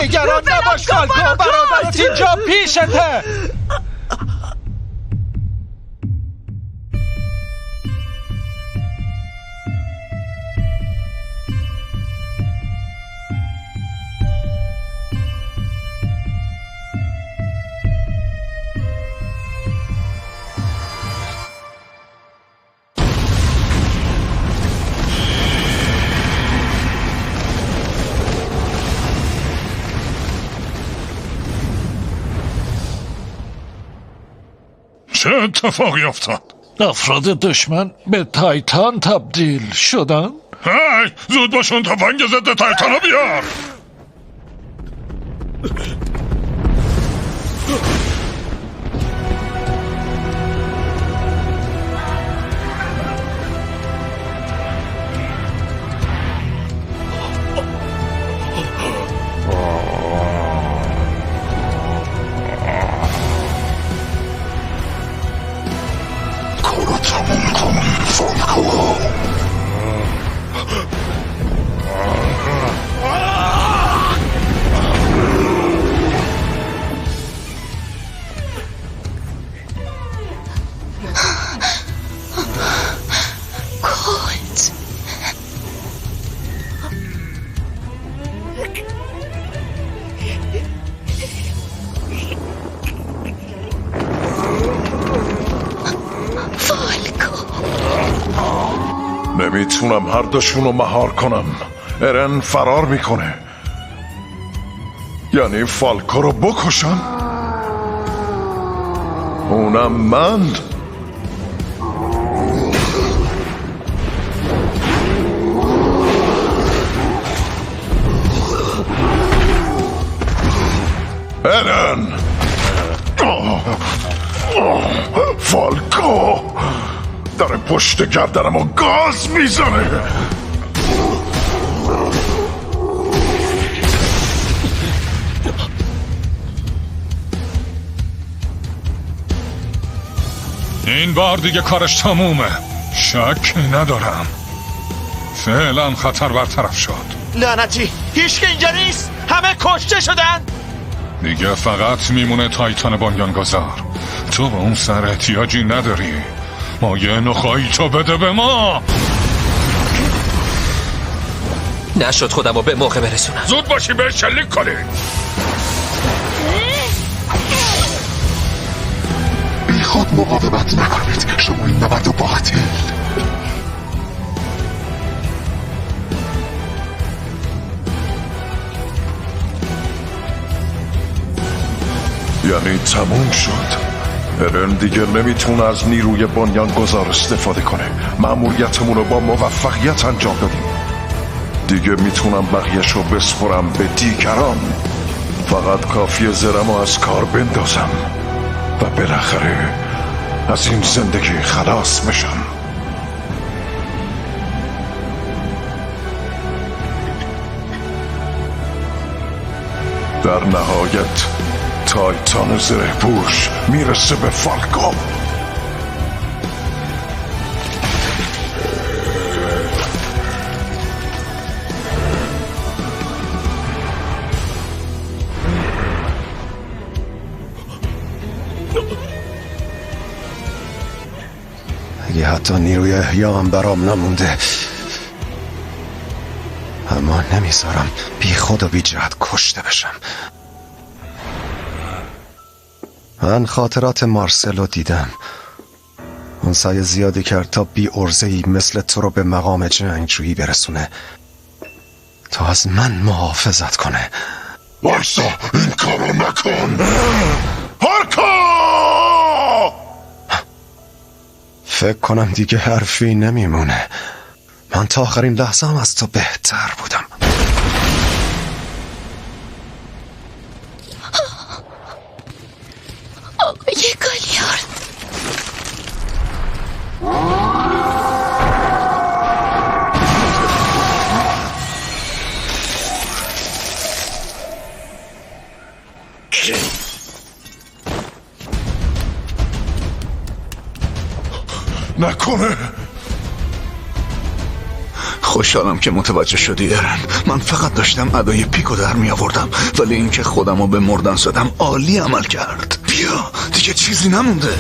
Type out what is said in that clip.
نگران نباش فالکو، برادرت اینجا پیشته. چه اتفاقی افتاد؟ افراد دشمن به تایتان تبدیل شدن؟ هی زود باشون تفنگ ضد تایتانو بیار. کارو تموم کنی فالکو. نمیتونم هر دوشونو مهار کنم. ارن فرار میکنه. یعنی فالکو رو بکشم؟ اونم من؟ ارن! فالکو داره پشت گردنمو گاز میزنه. این بار دیگه کارش تمومه. شک ندارم. فعلا خطر برطرف شد. لعنتی، هیچ که اینجا نیست. همه کشته شدن. دیگه فقط میمونه تایتان بنیانگذار. تو به اون سر احتیاجی نداری. ما یه نخایی تو بده به ما. نشد خودمو به موقع برسونم. زود باشی به شلیک کنی. بی خود مقاومت نکنید. شما این نبرد و باختید. یعنی تموم شد. ارن دیگه نمیتونه از نیروی بنیانگذار استفاده کنه. مأموریتمون رو با موفقیت انجام دادیم. دیگه میتونم بقیه‌شو بسپرم به دیگران. فقط کافیه زرمو از کار بندازم و بالاخره از این زندگی خلاص بشم. در نهایت تایتان زره پوش میرسه به فالکو. اگه حتی نیروی احیا هم برام نمونده، اما نمیذارم بی خود و بی جهت کشته بشم. من خاطرات مارسلو دیدم. اون سعی زیادی کرد تا بی ارزه‌ای مثل تو رو به مقام جنگجویی برسونه، تا از من محافظت کنه. وایسا، این کارو نکن. هارکا! فکر کنم دیگه حرفی نمیمونه. من تا آخرین لحظه هم از تو بهتر بودم. آقای گالیارد، نکنه. خوشحالم که متوجه شدی ارن. من فقط داشتم ادای پیکو در می آوردم، ولی اینکه خودمو به مردن زدم عالی عمل کرد. بیا دیگه چیزی نمونده.